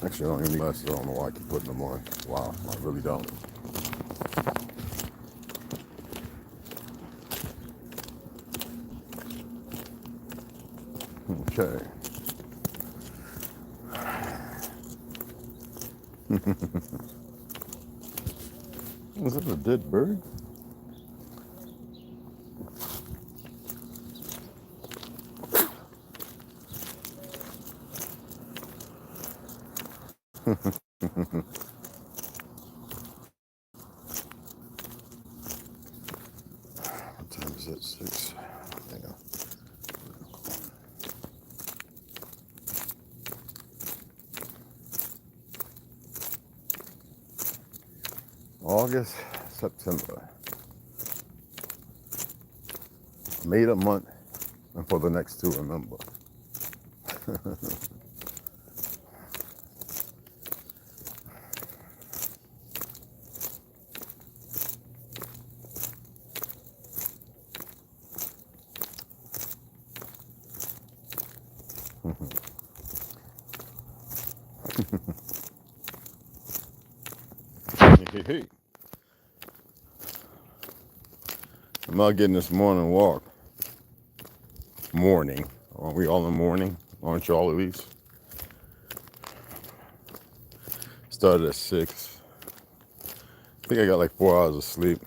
Actually, I don't even need glasses. I don't know why I keep putting them on. Wow, I really don't. Okay. Is that a dead bird? What time is it? 6. Hang on. August, September. Made a month, and for the next 2, remember. Hey. I'm out getting this morning walk. Morning. Aren't we all in morning? Aren't y'all at least? Started at 6. I think I got like 4 hours of sleep.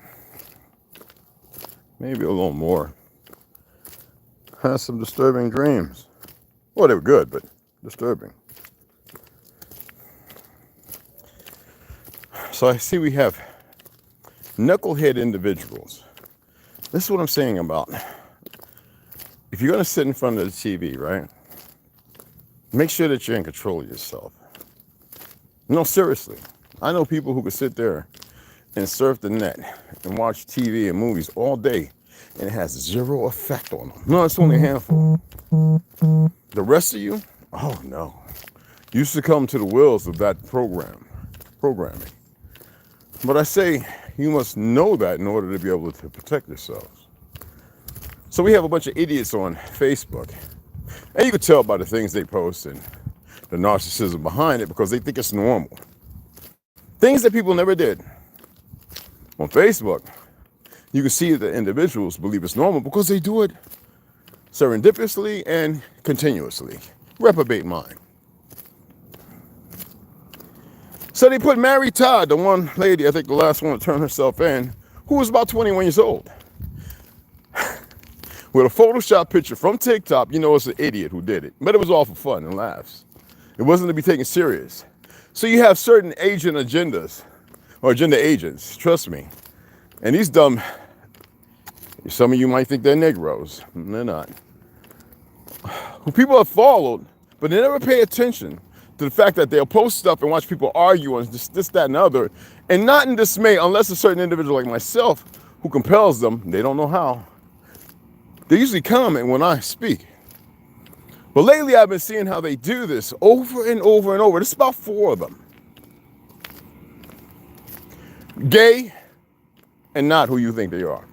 Maybe a little more. Had some disturbing dreams. Well, they were good, but disturbing. So I see we have knucklehead individuals. This is what I'm saying about, if you're going to sit in front of the TV, right, make sure that you're in control of yourself. No, seriously. I know people who could sit there and surf the net and watch TV and movies all day, and it has 0 effect on them. No, it's only a handful. The rest of you, oh no. You succumb to the wills of that programming. But I say you must know that in order to be able to protect yourselves. So we have a bunch of idiots on Facebook, and you can tell by the things they post and the narcissism behind it because they think it's normal. Things that people never did. On Facebook, you can see that individuals believe it's normal because they do it serendipitously and continuously. Reprobate mind. So they put Mary Todd, the one lady, I think the last one to turn herself in, who was about 21 years old, with a Photoshop picture from TikTok. You know it's an idiot who did it, but it was all for fun and laughs. It wasn't to be taken serious. So you have certain agent agendas, or agenda agents, trust me. And these dumb, some of you might think they're Negroes. They're not. Who people have followed, but they never pay attention to the fact that they'll post stuff and watch people argue on this, that, and the other, and not in dismay, unless a certain individual like myself who compels them, they don't know how. They usually comment when I speak. But lately I've been seeing how they do this over and over and over. There's about 4 of them. Gay and not who you think they are.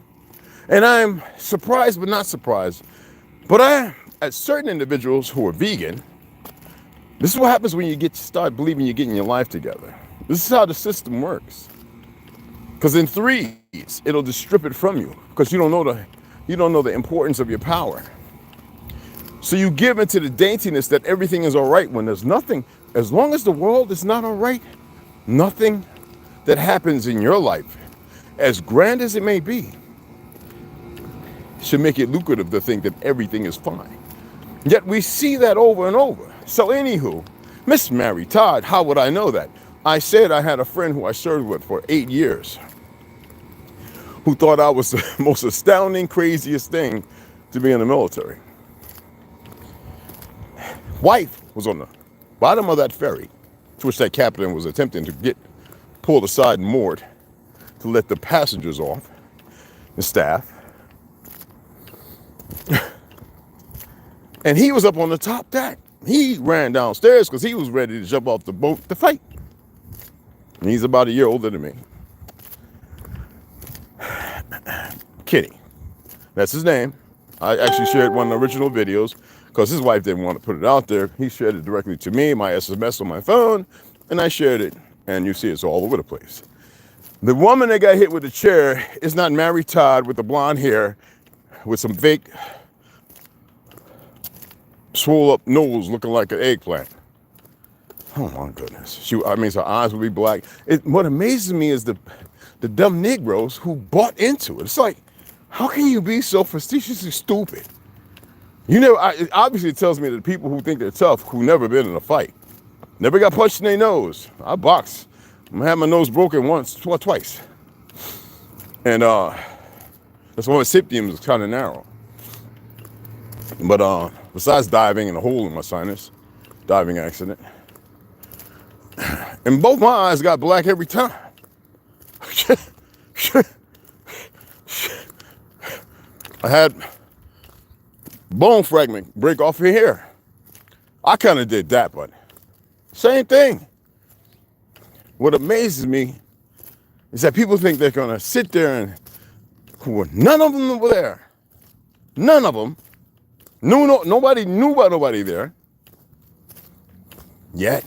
And I'm surprised but not surprised. But I am at certain individuals who are vegan. This is what happens when you start believing you're getting your life together. This is how the system works. Because in 3s, it'll just strip it from you because you don't know the importance of your power. So you give into the daintiness that everything is all right when there's nothing. As long as the world is not all right, nothing that happens in your life, as grand as it may be, should make it lucrative to think that everything is fine. Yet we see that over and over. So anywho, Miss Mary Todd, how would I know that? I said I had a friend who I served with for 8 years who thought I was the most astounding, craziest thing to be in the military. Wife was on the bottom of that ferry, to which that captain was attempting to get pulled aside and moored to let the passengers off, the staff. And he was up on the top deck. He ran downstairs because he was ready to jump off the boat to fight. And he's about a year older than me. Kitty. That's his name. I actually shared one of the original videos because his wife didn't want to put it out there. He shared it directly to me, my SMS on my phone, and I shared it, and you see it's all over the place. The woman that got hit with the chair is not Mary Todd with the blonde hair with some fake swole up nose looking like an eggplant. Oh my goodness. I mean, her eyes would be black. What amazes me is the dumb Negroes who bought into it. It's like, how can you be so facetiously stupid? You know, obviously it tells me that people who think they're tough, who never been in a fight, never got punched in their nose. I boxed. I had my nose broken twice. And that's why my septum is kind of narrow. But besides diving and a hole in my sinus, diving accident, and both my eyes got black every time. I had bone fragment break off your hair. I kind of did that, but same thing. What amazes me is that people think they're gonna sit there and none of them were there. None of them. Nobody knew about nobody there. Yet,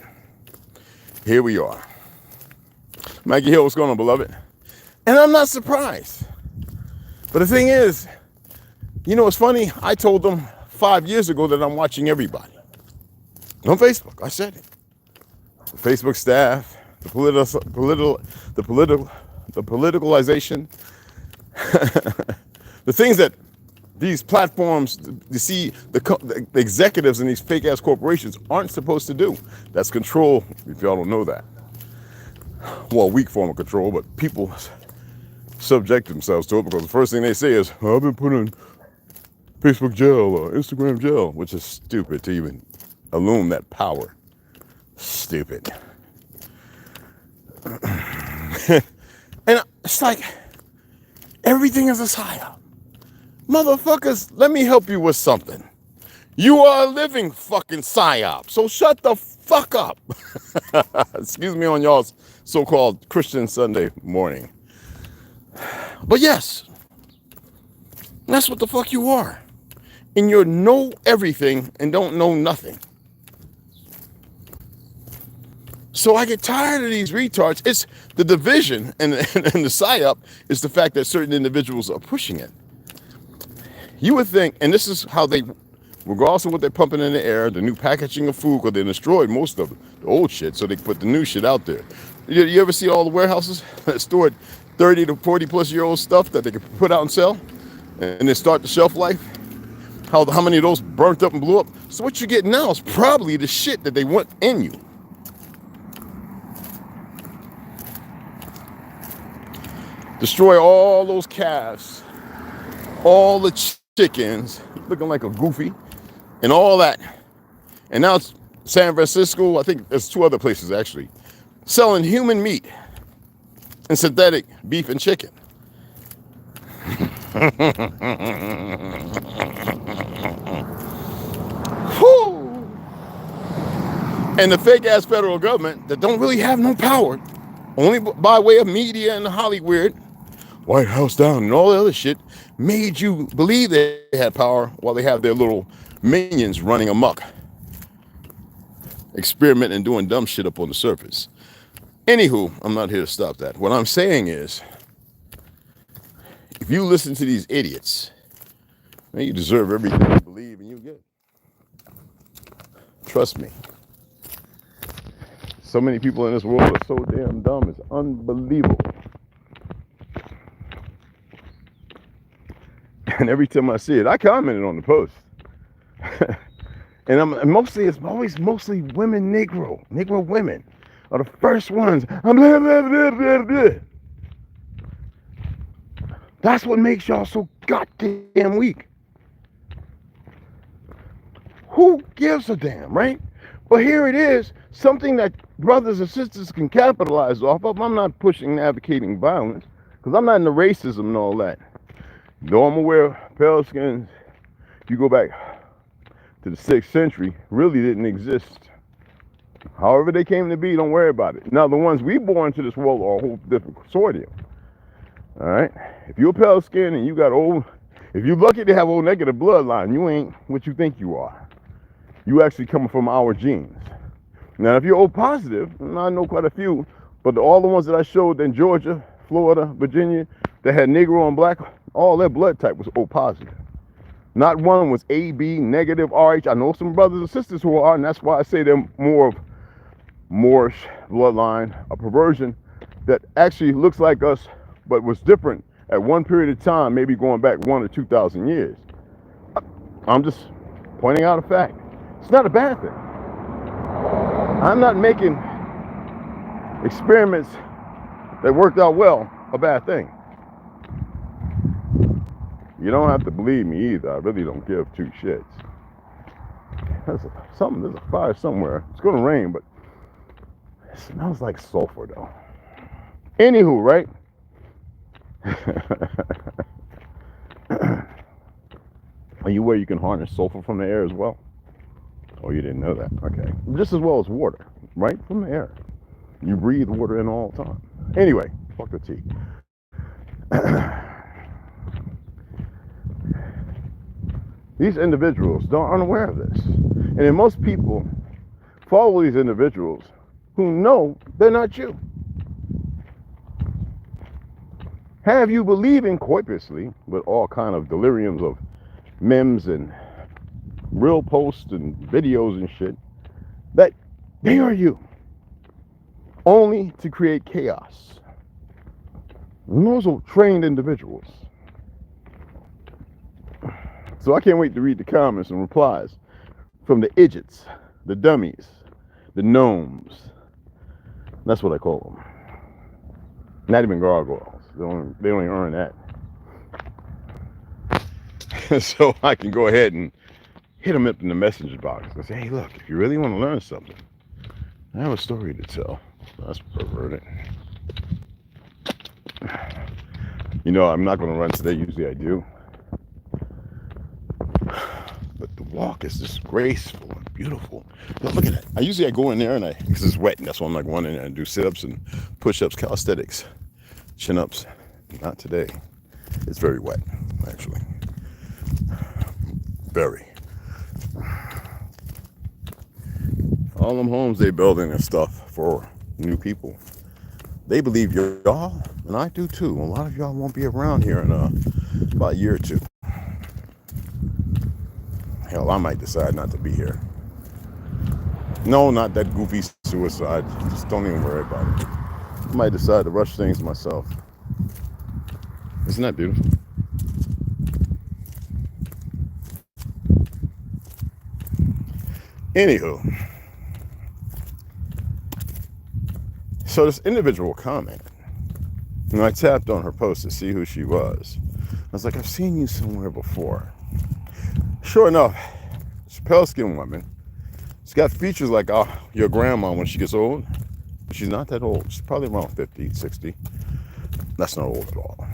here we are. Maggie Hill, what's going on, beloved? And I'm not surprised. But the thing is, you know what's funny? I told them 5 years ago that I'm watching everybody. On Facebook, I said it. The Facebook staff, the politicalization, the things that these platforms, you see, the executives in these fake ass corporations aren't supposed to do. That's control, if y'all don't know that. Well, a weak form of control, but people subject themselves to it because the first thing they say is, oh, I've been put in Facebook jail or Instagram jail, which is stupid to even illume that power. Stupid. And it's like, everything is a psyop. Motherfuckers, let me help you with something. You are a living fucking psyop, so shut the fuck up. Excuse me on y'all's so-called Christian Sunday morning. But yes, that's what the fuck you are. And you know everything and don't know nothing. So I get tired of these retards. It's the division and the psyop is the fact that certain individuals are pushing it. You would think, and this is how they, regardless of what they're pumping in the air, the new packaging of food, because they destroyed most of the old shit, so they put the new shit out there. You ever see all the warehouses that stored 30 to 40 plus year old stuff that they could put out and sell, and then start the shelf life? How many of those burnt up and blew up? So what you get now is probably the shit that they want in you. Destroy all those calves, all the chickens, looking like a goofy, and all that. And now it's San Francisco, I think there's 2 other places actually, selling human meat and synthetic beef and chicken. Whew. And the fake ass federal government that don't really have no power, only by way of media and Hollywood, White House down and all the other shit, made you believe they had power while they have their little minions running amok, experimenting and doing dumb shit up on the surface. Anywho, I'm not here to stop that. What I'm saying is, if you listen to these idiots, then you deserve everything you believe and you get. Trust me. So many people in this world are so damn dumb, it's unbelievable. And every time I see it, I commented on the post. And it's always mostly women, Negro women are the first ones. I'm blah, blah, blah, blah, blah. That's what makes y'all so goddamn weak. Who gives a damn, right? But here it is, something that brothers and sisters can capitalize off of. I'm not pushing and advocating violence, because I'm not into racism and all that. Though I'm aware pale skins, if you go back to the 6th century, really didn't exist. However they came to be, don't worry about it. Now, the ones we born into this world are a whole different consortium. All right? If you're pale skin and you got old, if you're lucky to have old negative bloodline, you ain't what you think you are. You actually coming from our genes. Now, if you're O positive, and I know quite a few, but all the ones that I showed in Georgia, Florida, Virginia, that had Negro and Black, all their blood type was O positive. Not one was AB, negative, RH. I know some brothers and sisters who are, and that's why I say they're more of Moorish bloodline, a perversion that actually looks like us, but was different at one period of time, maybe going back 1 or 2,000 years. I'm just pointing out a fact. It's not a bad thing. I'm not making experiments that worked out well a bad thing. You don't have to believe me either. I really don't give two shits. There's a fire somewhere. It's gonna rain, but it smells like sulfur though. Anywho, right? Are you where you can harness sulfur from the air as well? Oh, you didn't know that? Okay. Just as well as water, right? From the air. You breathe water in all the time. Anyway, fuck the tea. These individuals aren't aware of this. And then most people follow these individuals who know they're not you. Have you believing coipiously with all kind of deliriums of memes and real posts and videos and shit that they are you, only to create chaos. And those are trained individuals. So I can't wait to read the comments and replies from the idiots, the dummies, the gnomes. That's what I call them. Not even gargoyles. They don't even earn that. So I can go ahead and hit them up in the messenger box and say, hey, look, if you really want to learn something, I have a story to tell. That's perverted. You know, I'm not going to run today. Usually I do. But the walk is just graceful and beautiful. Now, look at that. I go in there and because it's wet, and that's why I'm not going in there and do sit-ups and push-ups, calisthenics, chin-ups. Not today. It's very wet, actually. Very. All them homes they building and stuff for new people. They believe y'all, and I do too. A lot of y'all won't be around here in about a year or two. Hell, I might decide not to be here. No, not that goofy suicide. Just don't even worry about it. I might decide to rush things myself. Isn't that beautiful? Anywho. So this individual comment, and I tapped on her post to see who she was. I was like, I've seen you somewhere before. Sure enough, she's a pale-skinned woman. She's got features like your grandma when she gets old. She's not that old. She's probably around 50, 60. That's not old at all.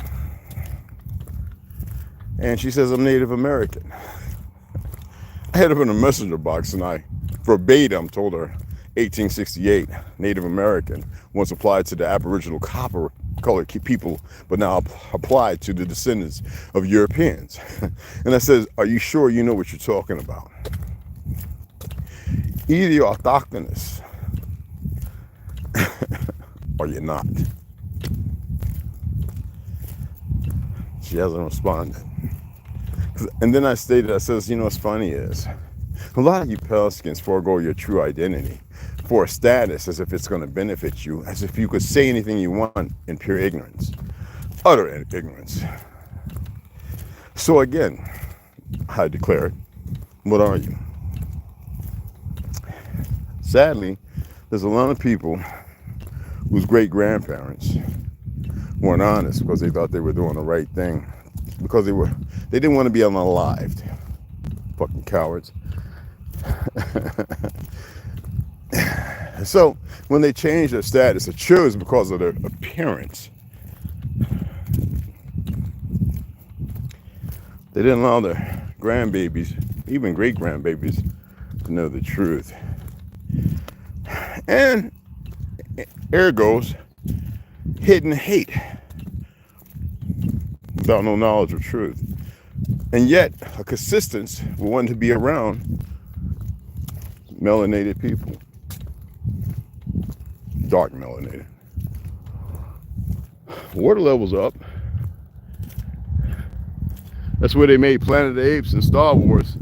And she says, I'm Native American. I hit her in a messenger box and I verbatim told her 1868 Native American once applied to the Aboriginal copper-colored people, but now applied to the descendants of Europeans. And I says, are you sure you know what you're talking about? Either you're autochthonous or you're not. She hasn't responded. And then I says, you know what's funny is, a lot of you pale skins forego your true identity for a status as if it's going to benefit you, as if you could say anything you want in pure ignorance, utter ignorance. So again, I declare, what are you? Sadly, there's a lot of people whose great-grandparents weren't honest because they thought they were doing the right thing, because they didn't want to be unalived. Fucking cowards. So when they changed their status, it chose because of their appearance. They didn't allow their grandbabies, even great-grandbabies, to know the truth. And ergo's hidden hate without no knowledge of truth. And yet, a consistence will want to be around melanated people. Dark melanated. Water levels up. That's where they made Planet of the Apes and Star Wars.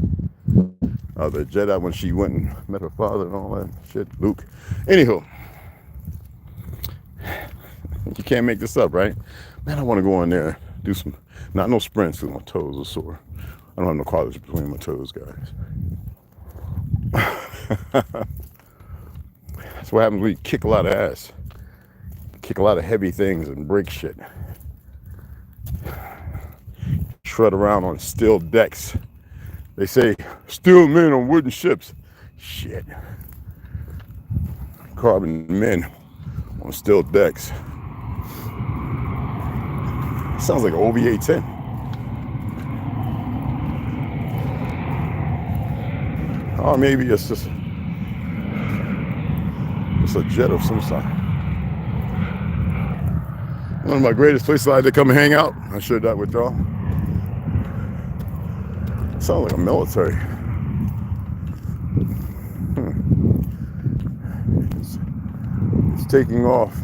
The Jedi, when she went and met her father and all that shit. Luke. Anywho. You can't make this up, right? Man, I want to go in there, do some, not no sprints because my toes are sore. I don't have no cartilage between my toes, guys. That's what happens when you kick a lot of ass. Kick a lot of heavy things and break shit. Shred around on steel decks. They say, steel men on wooden ships. Shit. Carbon men on steel decks. Sounds like an OVA 10. Or maybe it's just a jet of some sort. One of my greatest places I like to come and hang out. I shared that with y'all. Sounds like a military. It's taking off.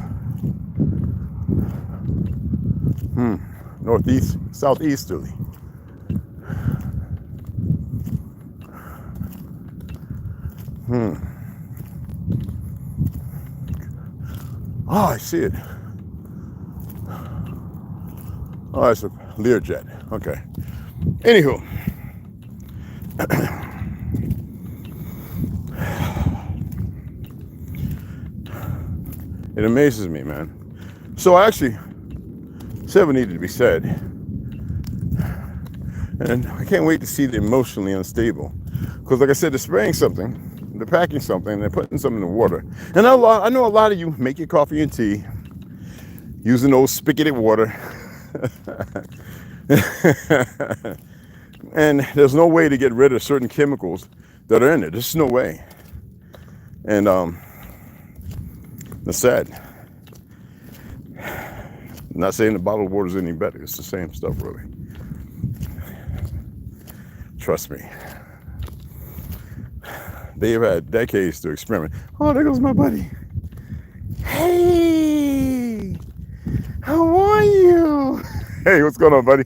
Northeast, southeasterly. Oh, I see it. Oh, it's a Learjet. Okay. Anywho. It amazes me, man. So actually, seven needed to be said. And I can't wait to see the emotionally unstable. Because like I said, they're spraying something, they're packing something, they're putting something in the water. And I know a lot of you make your coffee and tea using those spigoted water. And there's no way to get rid of certain chemicals that are in it. There's no way. And it's sad. I'm not saying the bottled water is any better. It's the same stuff, really. Trust me. They've had decades to experiment. Oh, there goes my buddy. Hey, how are you? Hey, what's going on, buddy?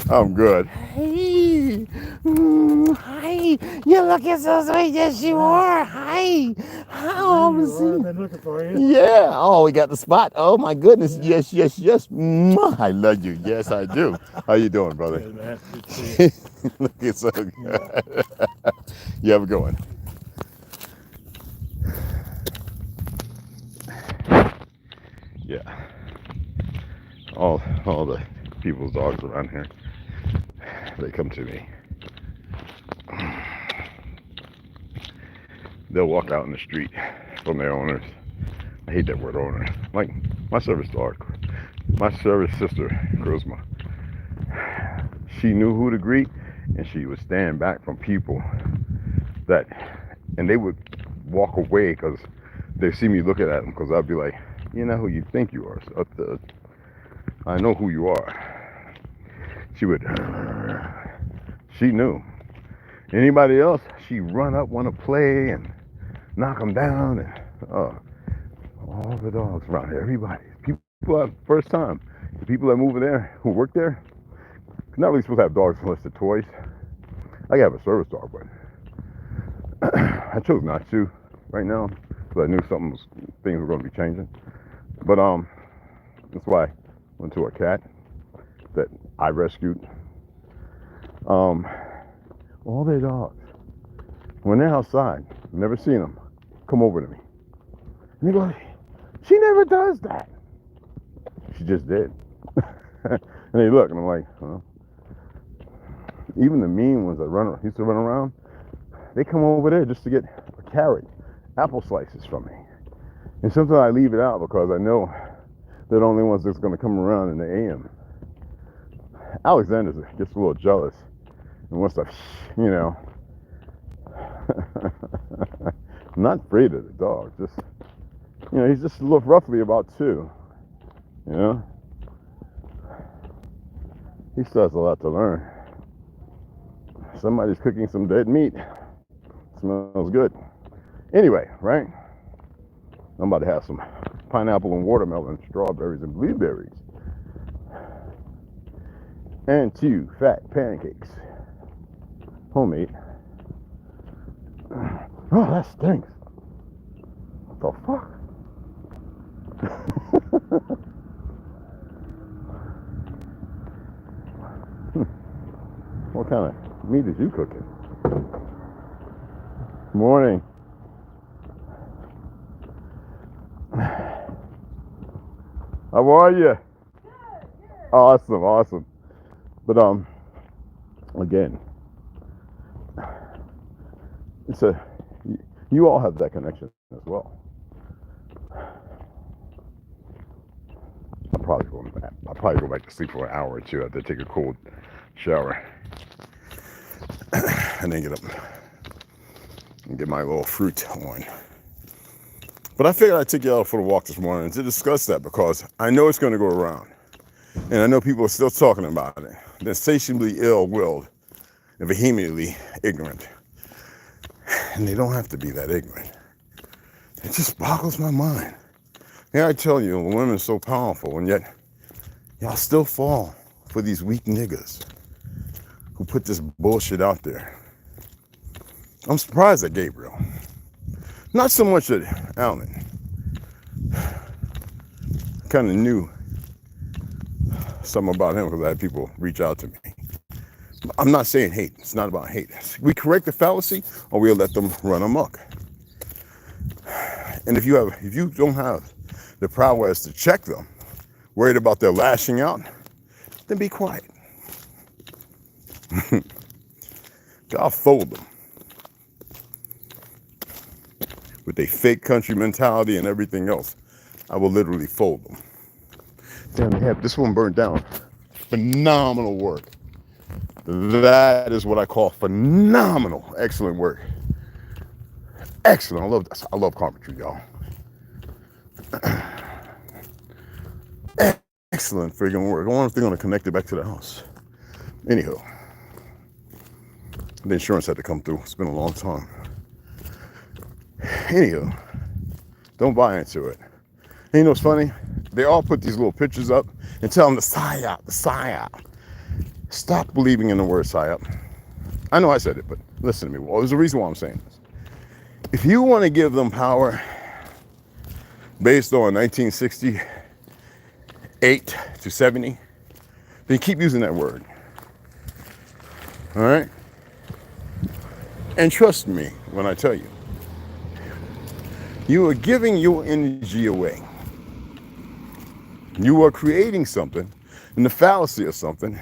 I'm good. Hey, hi. You're looking so sweet. Yes, you are. Hi. How I've been looking for you. Yeah. Oh, we got the spot. Oh my goodness. Yeah. Yes. Mwah. I love you. Yes, I do. How you doing, brother? Good, man. Good to see you. Looking so good. You have a good one. Yeah. All the people's dogs around here, they come to me. They'll walk out in the street from their owners. I hate that word owner. Like my service dog, my service sister, Charisma. She knew who to greet, and she would stand back from people and they would walk away because they see me looking at them, because I'd be like, you know who you think you are. So I know who you are. She knew. Anybody else, she'd run up, want to play and knock them down. And all the dogs around here, everybody. People have first time. The people that move in there, who work there, not really supposed to have dogs unless they're toys. I could have a service dog, but I chose not to right now because I knew things were going to be changing. But that's why I went to a cat that I rescued. All their dogs, when they're outside, never seen them, come over to me. And they go, she never does that. She just did. And they look, and I'm like, huh? Even the mean ones that used to run around, they come over there just to get a carrot, apple slices from me. And sometimes I leave it out because I know they're the only ones that's going to come around in the AM. Alexander gets a little jealous and wants to, I'm not afraid of the dog. Just, he's just a little roughly about 2. He still has a lot to learn. Somebody's cooking some dead meat. Smells good. Anyway, right? I'm about to have some pineapple and watermelon, strawberries and blueberries. And 2 fat pancakes. Homemade. Oh, that stinks. What the fuck? What kind of meat is you cooking? Morning. How are you? Good. Awesome, awesome. But again, it's you all have that connection as well. I'll probably go back to sleep for an hour or two after I take a cold shower, and then get up and get my little fruit on. But I figured I'd take you out for a walk this morning to discuss that, because I know it's going to go around, and I know people are still talking about it. They're insatiably ill-willed and vehemently ignorant, and they don't have to be that ignorant. It just boggles my mind. Yeah, I tell you, the women are so powerful, and yet y'all still fall for these weak niggas who put this bullshit out there. I'm surprised at Gabriel. Not so much at Alan. I kind of knew something about him because I had people reach out to me. I'm not saying hate. It's not about hate. We correct the fallacy, or we'll let them run amok. And if you don't have the prowess to check them, worried about their lashing out, then be quiet. God fold them with a fake country mentality and everything else. I will literally fold them. Damn, they have this one burned down. Phenomenal work. That is what I call phenomenal, excellent work. Excellent. I love this. I love carpentry, y'all. Excellent friggin' work. I wonder if they're gonna connect it back to the house. Anyhow, the insurance had to come through. It's been a long time. Anyhow, don't buy into it. And you know what's funny? They all put these little pictures up and tell them the psyop, the psyop. Stop believing in the word psyop. I know I said it, but listen to me. Well, there's a reason why I'm saying this. If you want to give them power based on 1968 to 70, then keep using that word. All right? And trust me when I tell you, you are giving your energy away. You are creating something, and the fallacy of something.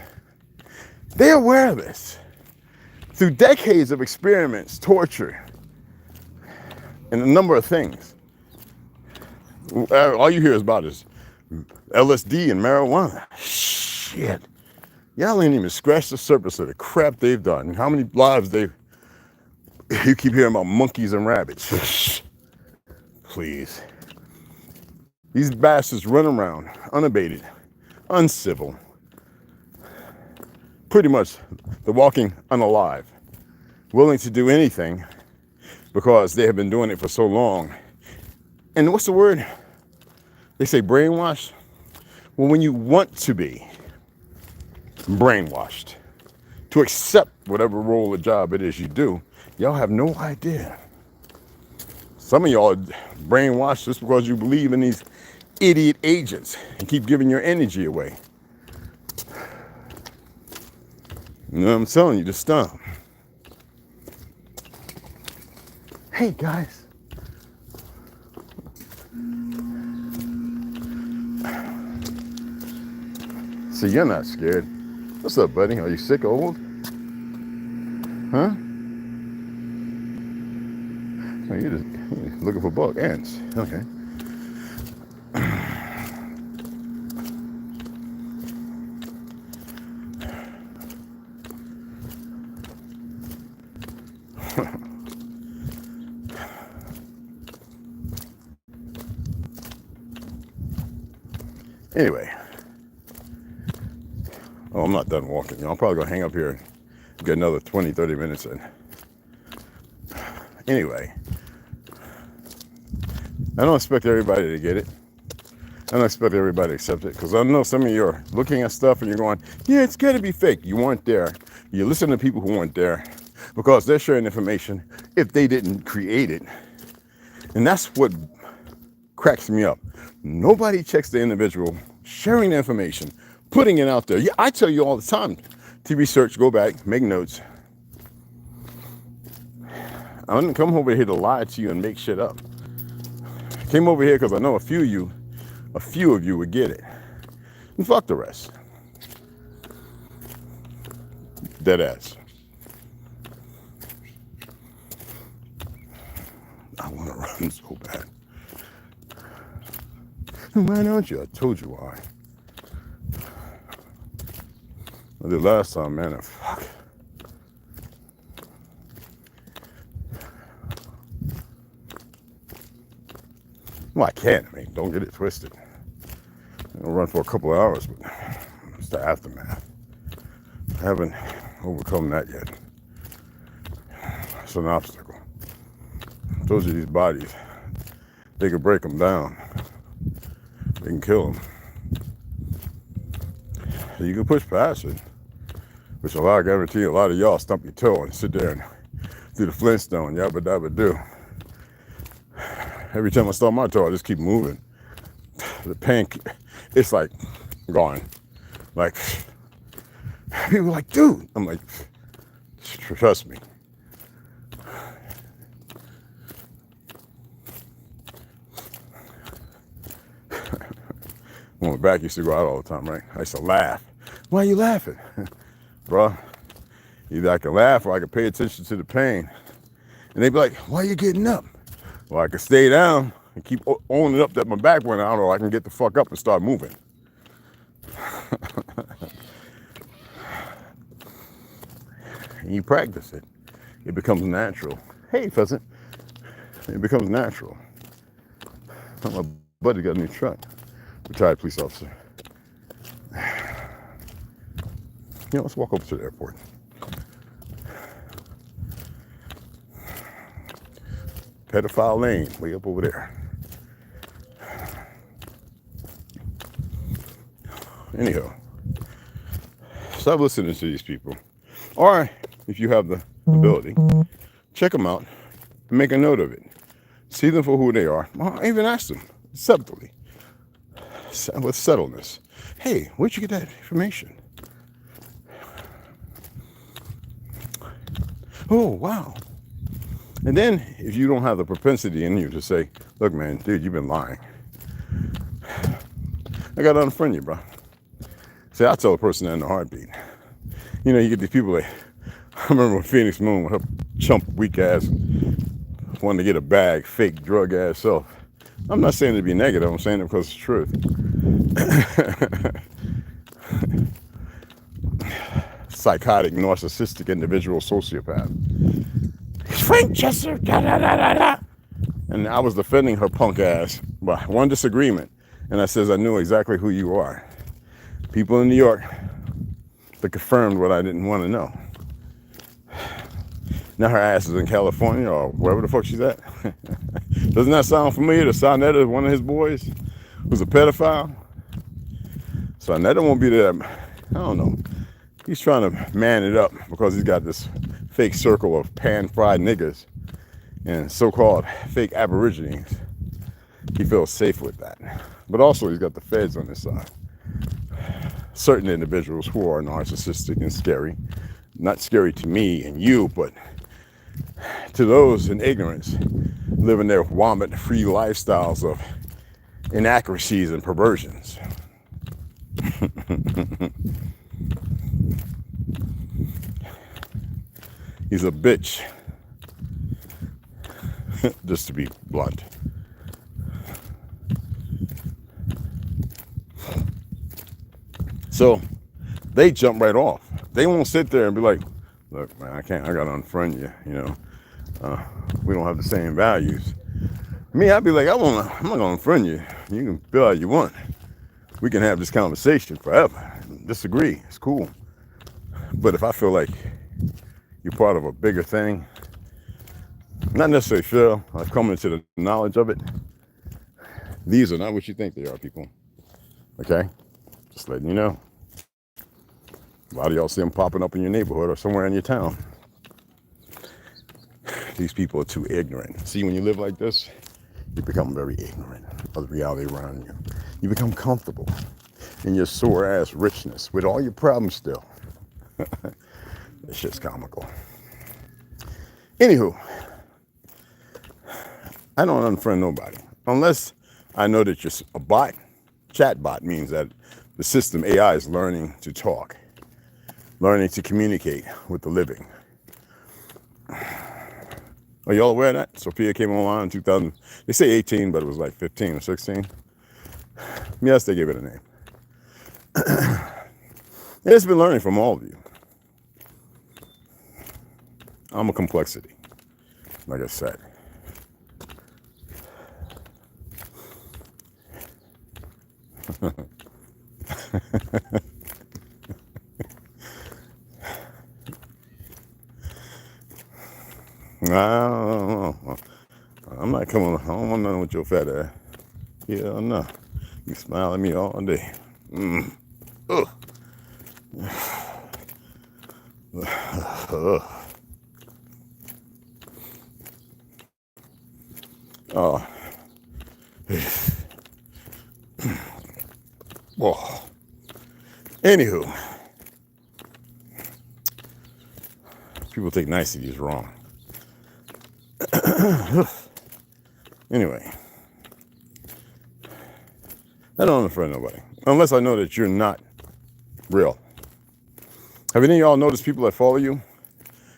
They're aware of this. Through decades of experiments, torture, and a number of things. All you hear is about is LSD and marijuana. Shit. Y'all ain't even scratched the surface of the crap they've done. How many lives you keep hearing about monkeys and rabbits. Please. These bastards run around unabated, uncivil. Pretty much the walking unalive, willing to do anything because they have been doing it for so long. And what's the word? They say brainwashed. Well, when you want to be brainwashed to accept whatever role or job it is you do, y'all have no idea. Some of y'all are brainwashed just because you believe in these idiot agents and keep giving your energy away. You know what I'm telling you, to stop. Hey guys. See, you're not scared. What's up, buddy? Are you sick or old? Huh? Oh, you're just looking for bug ants. Okay. Anyway, I'm not done walking. I'm probably gonna hang up here and get another 20, 30 minutes in. Anyway, I don't expect everybody to get it. I don't expect everybody to accept it, because I know some of you are looking at stuff and you're going, yeah, it's got to be fake. You weren't there. You listen to people who weren't there because they're sharing information if they didn't create it. And that's what cracks me up. Nobody checks the individual sharing the information, putting it out there. Yeah, I tell you all the time to research, go back, make notes. I didn't come over here to lie to you and make shit up. I came over here because I know a few of you would get it. And fuck the rest. Dead ass. I want to run so bad. Why don't you? I told you why. I did last time, man, and fuck. Well, I can. I mean, don't get it twisted. I'll run for a couple of hours, but it's the aftermath. I haven't overcome that yet. It's an obstacle. I told you these bodies, they could break them down. They can kill them. You can push past it, which I guarantee a lot of y'all stump your toe and sit there and do the Flintstone, yabba dabba do. Every time I stump my toe, I just keep moving. The pain, it's like gone. Like, people are like, dude. I'm like, trust me. When my back used to go out all the time, right? I used to laugh. Why are you laughing? Bro, either I can laugh or I can pay attention to the pain. And they'd be like, why are you getting up? Well, I can stay down and keep owning up that my back went out, or I can get the fuck up and start moving. And you practice it. It becomes natural. Hey, pheasant. It becomes natural. My buddy got a new truck. Retired police officer. You know, let's walk over to the airport. Pedophile lane, way up over there. Anyhow, stop listening to these people. Or, if you have the ability, check them out and make a note of it. See them for who they are. Or even ask them, subtly, with subtleness. Hey, where'd you get that information? Oh, wow. And then, if you don't have the propensity in you to say, look, man, dude, you've been lying. I got to unfriend you, bro. See, I tell a person that in a heartbeat. You know, you get these people that, I remember when Phoenix Moon, with her chump, weak ass, wanted to get a bag, fake drug ass self. I'm not saying it to be negative, I'm saying it because it's truth. Psychotic, narcissistic individual, sociopath. Frank Chester, da da da da da. And I was defending her punk ass by one disagreement. And I says, I knew exactly who you are. People in New York that confirmed what I didn't want to know. Now her ass is in California or wherever the fuck she's at. Doesn't that sound familiar to Sinetta, one of his boys, who's a pedophile? Sinetta won't be there. I don't know. He's trying to man it up because he's got this fake circle of pan-fried niggas and so-called fake aborigines. He feels safe with that. But also he's got the feds on his side. Certain individuals who are narcissistic and scary. Not scary to me and you, but to those in ignorance, living their vomit-free lifestyles of inaccuracies and perversions. He's a bitch, just to be blunt. So they jump right off. They won't sit there and be like, look, man, I gotta unfriend you, you know. We don't have the same values. Me, I'd be like, I'm not gonna unfriend you. You can feel how you want. We can have this conversation forever. Disagree, it's cool. But if I feel like you're part of a bigger thing, Not necessarily feel, I've come into the knowledge of it. These are not what you think they are, people. Okay? Just letting you know. A lot of y'all see them popping up in your neighborhood or somewhere in your town. These people are too ignorant. See, when you live like this, you become very ignorant of the reality around you. You become comfortable in your sore-ass richness with all your problems still. That shit's comical. Anywho, I don't unfriend nobody. Unless I know that you're a bot. Chat bot means that the system AI is learning to talk, learning to communicate with the living. Are y'all aware of that? Sophia came online in 2000. They say 18, but it was like 15 or 16. Yes, they gave it a name. It's been learning from all of you. I'm a complexity, like I said. I'm not coming. I don't want nothing with your fat ass. Yeah, no. You smile at me all day. Ugh. Oh. Whoa. Anywho, people take niceties wrong. Anyway, I don't unfriend nobody unless I know that you're not real. Have any of y'all noticed people that follow you?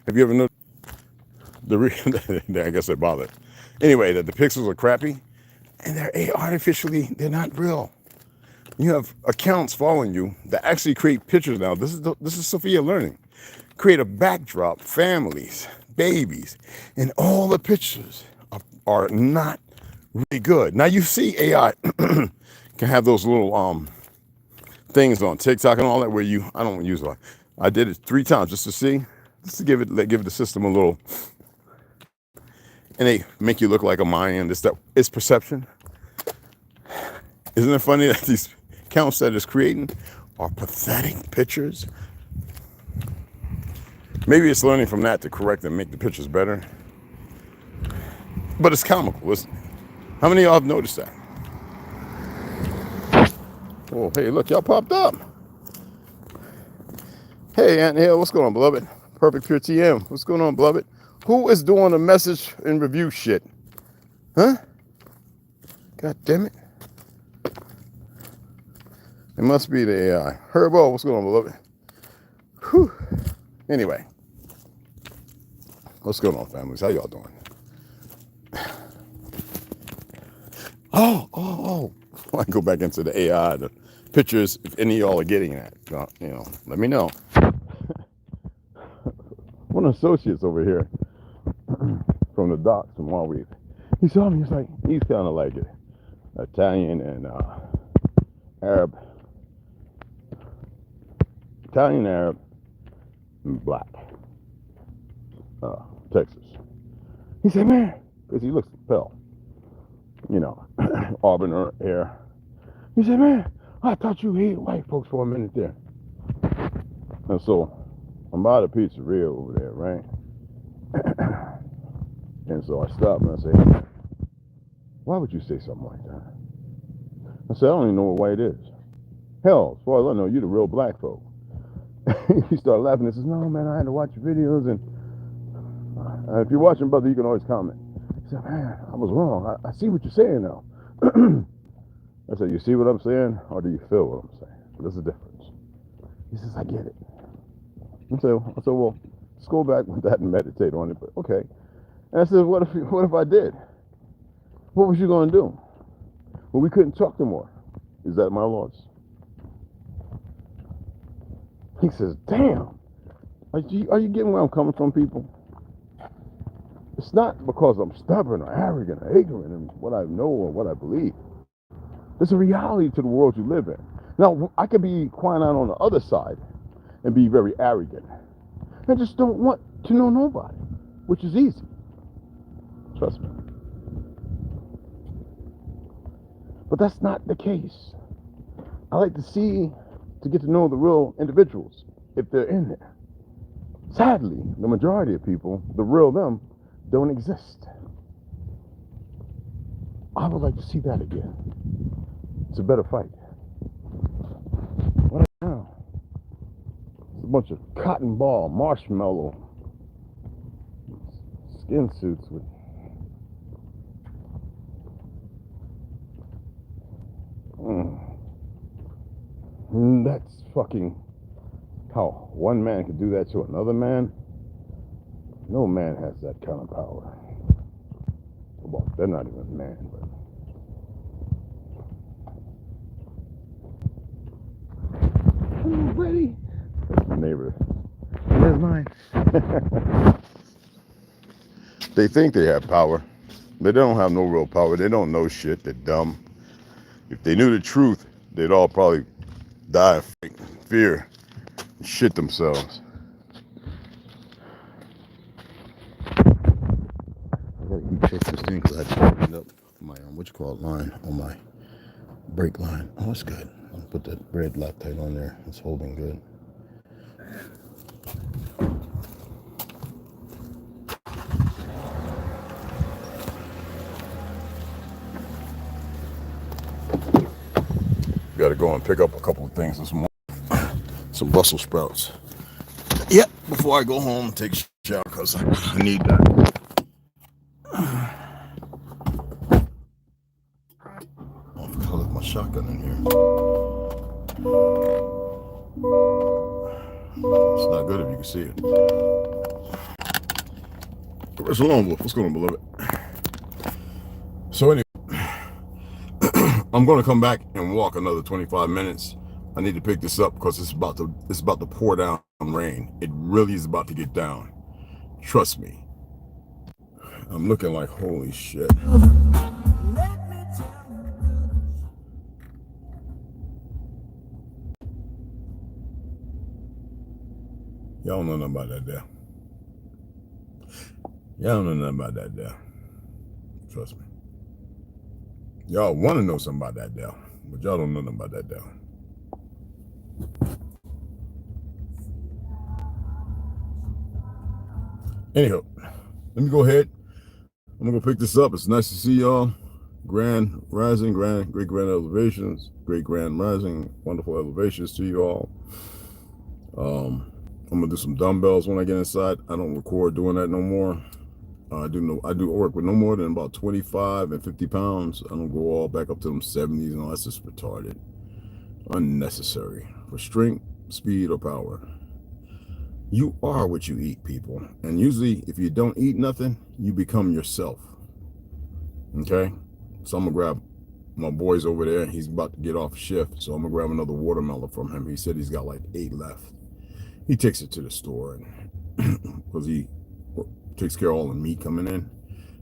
Have you ever noticed I guess they're bothered. Anyway, that the pixels are crappy and they're artificially, they're not real. You have accounts following you that actually create pictures now. This is Sophia learning. Create a backdrop, families, babies, and all the pictures are not really good. Now you see AI can have those little things on TikTok and all that where I don't use it. I did it 3 times just to give the system a little, and they make you look like a Mayan. It's perception. Isn't it funny that these accounts that it's creating are pathetic pictures? Maybe it's learning from that to correct and make the pictures better. But it's comical, listen. How many of y'all have noticed that? Oh, hey, look, y'all popped up. Hey, Aunt Hill, what's going on, beloved? Perfect Pure TM, what's going on, beloved? Who is doing the message and review shit? Huh? God damn it. It must be the AI. Herbo, what's going on, beloved? Whew. Anyway. What's going on, families? How y'all doing? Oh. Before I go back into the AI, the pictures, if any of y'all are getting that, let me know. One of the associates over here from the docks from Walweed, he saw me, he's kind of like Italian and Arab, and black, Texas. He said, man, because he looks pale, auburn hair. He said, man, I thought you hated white folks for a minute there. And so I'm by the pizzeria over there, right? And so I stopped and I said, why would you say something like that? I said, I don't even know what white is. Hell, as far as I know, you the real black folk. He started laughing and says, no, man, I had to watch your videos. And if you're watching, brother, you can always comment. He said, man, I was wrong. I see what you're saying now. I said, you see what I'm saying? Or do you feel what I'm saying? There's a difference. He says, I get it. I said, well, let's go back with that and meditate on it. But okay. And I said, what if I did? What was you going to do? Well, we couldn't talk no more. Is that my loss? He says, damn. Are you getting where I'm coming from, people? It's not because I'm stubborn or arrogant or ignorant in what I know or what I believe. It's a reality to the world you live in. Now, I could be quiet out on the other side and be very arrogant. I just don't want to know nobody, which is easy. Trust me. But that's not the case. I like to get to know the real individuals if they're in there. Sadly, the majority of people, the real them, don't exist. I would like to see that again. It's a better fight. What now? It's a bunch of cotton ball, marshmallow, skin suits with that's fucking how one man could do that to another man. No man has that kind of power. Well, they're not even man, but I'm ready. That's my neighbor. Where's mine? They think they have power. They don't have no real power. They don't know shit. They're dumb. If they knew the truth, they'd all probably die of fear and shit themselves. I gotta keep checking this thing because I had to open up my line on my brake line. Oh, that's good. I'll put that red Loctite on there. It's holding good. Got to go and pick up a couple of things this morning. Some Brussels sprouts. Yep, before I go home and take a shower because I need that. I left my shotgun in here. It's not good if you can see it. Where's the lone wolf? What's going on, beloved? So anyway, I'm going to come back and walk another 25 minutes. I need to pick this up because it's about to pour down rain. It really is about to get down. Trust me. I'm looking like holy shit. Y'all don't know nothing about that there. Y'all don't know nothing about that there. Trust me. Y'all want to know something about that there, but y'all don't know nothing about that there. Anyhow, let me go ahead. I'm gonna go pick this up. It's nice to see y'all. Grand rising, great grand elevations, great grand rising, wonderful elevations to you all. I'm gonna do some dumbbells when I get inside. I don't record doing that no more. I do work with no more than about 25 and 50 pounds. I don't go all back up to them 70s and all. That's just retarded, unnecessary for strength, speed, or power. You are what you eat, people. And usually, if you don't eat nothing, you become yourself. Okay? So I'm gonna grab my boy's over there. He's about to get off shift, so I'm gonna grab another watermelon from him. He said he's got like 8 left. He takes it to the store, and because he takes care of all the meat coming in.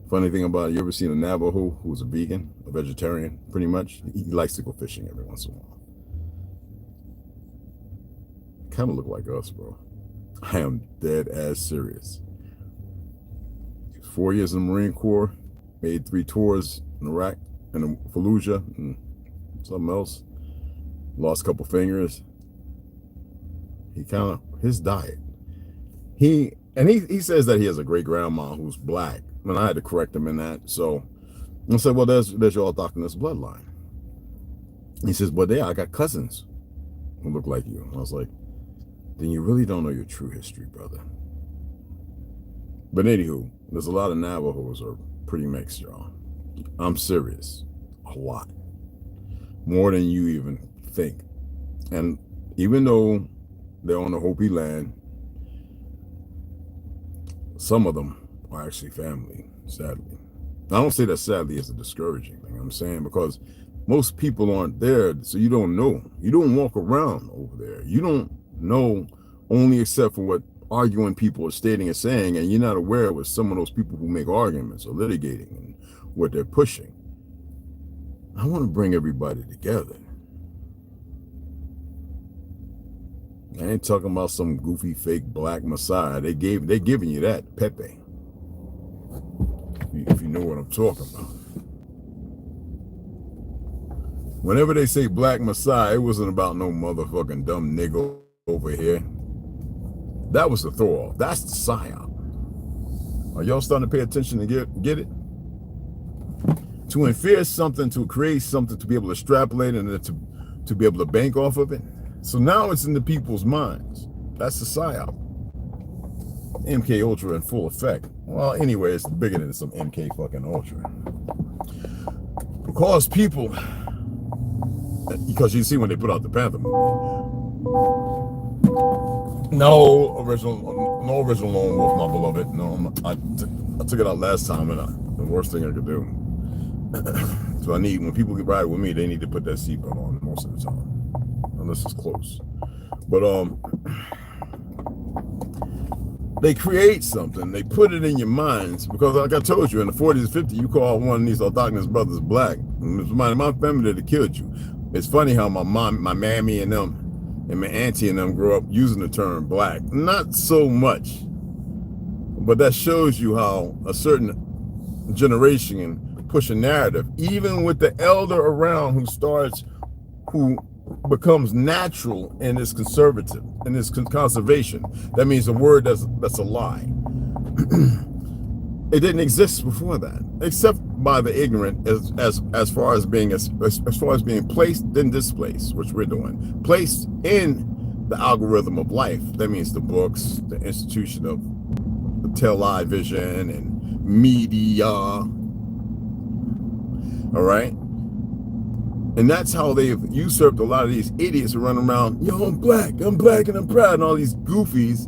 Funny thing about it, you ever seen a Navajo who's a vegan, a vegetarian, pretty much? He likes to go fishing every once in a while. Kind of look like us, bro. I am dead ass serious. 4 years in the Marine Corps, made 3 tours in Iraq and Fallujah and something else. Lost a couple fingers. His diet. He says that he has a great grandma who's black. And I had to correct him in that. So I said, well, there's your autochthonous bloodline. He says, but I got cousins who look like you. And I was like, then you really don't know your true history, brother. But anywho, there's a lot of Navajos are pretty mixed, y'all. I'm serious. A lot. More than you even think. And even though they're on the Hopi land, some of them are actually family, sadly. I don't say that sadly as a discouraging thing. I'm saying because most people aren't there, so you don't know. You don't walk around over there. You don't know only except for what arguing people are stating and saying, and you're not aware with some of those people who make arguments or litigating and what they're pushing. I want to bring everybody together. I ain't talking about some goofy fake black messiah. They're giving you that Pepe. if you know what I'm talking about. Whenever they say Black Messiah, it wasn't about no motherfucking dumb nigga over here. That was the throw off. That's the psyop. Are y'all starting to pay attention to get it? To infer something, to create something, to be able to extrapolate and then to be able to bank off of it. So now it's in the people's minds. That's the psyop. MK Ultra in full effect. Well, anyway, it's bigger than some MK fucking Ultra. Because people, because you see when they put out the Panther movie, no original Lone Wolf, my beloved. No, I took it out last time, and the worst thing I could do. So I need, when people get ride with me, they need to put that seatbelt on most of the time, unless it's close. But they create something, they put it in your minds, because like I told you, in the 40s and 50s, you call one of these Orthogonous brothers black. It's my family that killed you. It's funny how my mom, my mammy and them, and my auntie and them grew up using the term black. Not so much, but that shows you how a certain generation can push a narrative, even with the elder around who becomes natural and is conservative and is conservation. That means a word that's a lie. It didn't exist before that, except by the ignorant, as far as being placed then displaced, which we're doing, placed in the algorithm of life. That means the books, the institution of the television and media. All right. And that's how they've usurped a lot of these idiots who run around, yo, I'm black and I'm proud, and all these goofies.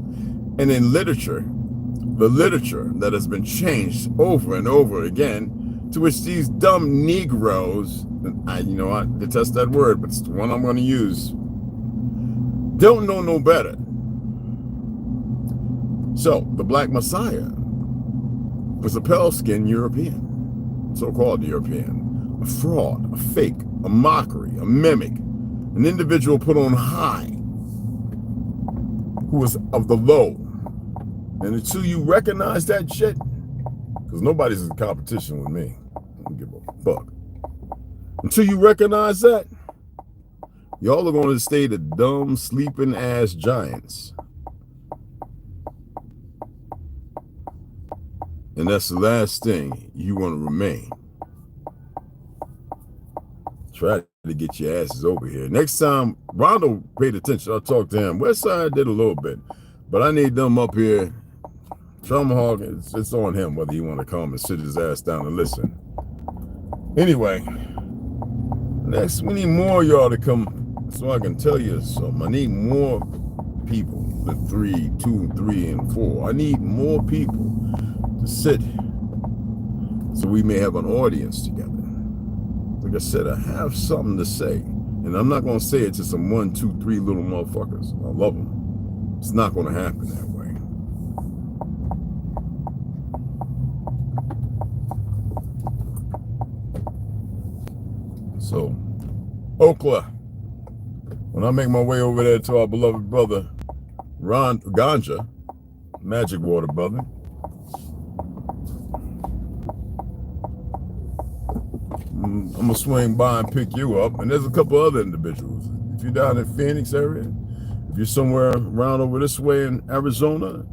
And in literature, the literature that has been changed over and over again, to which these dumb Negroes, I detest that word, but it's the one I'm going to use, don't know no better. So the Black Messiah was a pale-skinned European, so-called European, a fraud, a fake, a mockery, a mimic, an individual put on high who was of the low. And until you recognize that shit, because nobody's in competition with me, I don't give a fuck. Until you recognize that, y'all are going to stay the dumb, sleeping ass giants. And that's the last thing you want to remain. Try to get your asses over here. Next time, Rondo paid attention. I'll talk to him. Westside did a little bit, but I need them up here. Tomahawk, it's on him whether he want to come and sit his ass down and listen. Anyway, next we need more of y'all to come so I can tell you something. I need more people than 3, 2, 3, and 4. I need more people to sit so we may have an audience together. Like I said, I have something to say, and I'm not going to say it to some 1, 2, 3 little motherfuckers. I love them. It's not going to happen that way. So, Oakland, when I make my way over there to our beloved brother, Ron Ganja, Magic Water brother, I'm going to swing by and pick you up. And there's a couple other individuals. If you're down in Phoenix area, if you're somewhere around over this way in Arizona,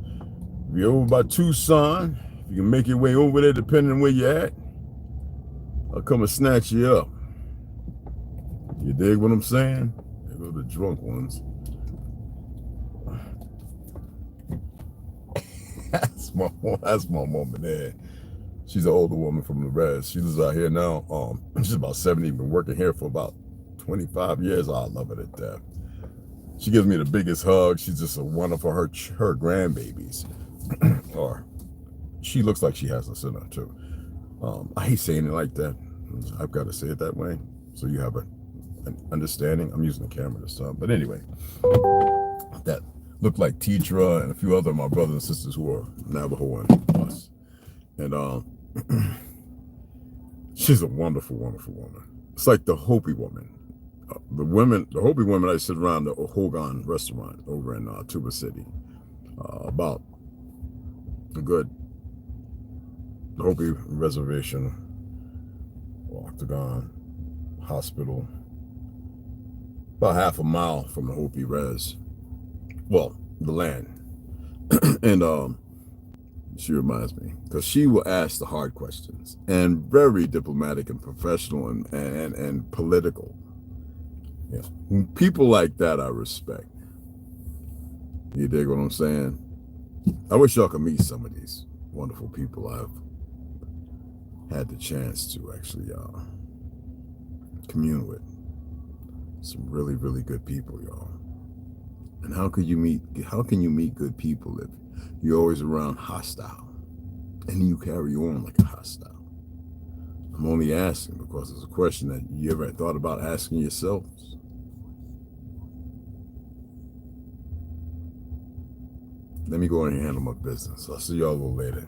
if you're over by Tucson, if you can make your way over there depending on where you're at, I'll come and snatch you up. You dig what I'm saying? There go the drunk ones. That's my woman there. She's an older woman from the res. She lives out here now. She's about 70, been working here for about 25 years. I love her to death. She gives me the biggest hug. She's just a wonderful her grandbabies. Or she looks like she has a sinner too. I hate saying it like that. I've got to say it that way so you have an understanding. I'm using the camera this time, but anyway, that looked like Tetra and a few other of my brothers and sisters who are Navajo and us. And she's a wonderful, wonderful woman. It's like the Hopi woman. The Hopi women I sit around the Hogan restaurant over in Tuba City about a good the Hopi Reservation, Octagon Hospital, about half a mile from the Hopi Res. Well, the land. And she reminds me, because she will ask the hard questions, and very diplomatic and professional and political. Yeah. People like that I respect. You dig what I'm saying? I wish y'all could meet some of these wonderful people I've had the chance to actually commune with. Some really, really good people, y'all. And how can you meet good people if you're always around hostile and you carry on like a hostile? I'm only asking because it's a question that you ever thought about asking yourselves. Let me go ahead and handle my business. I'll see y'all a little later.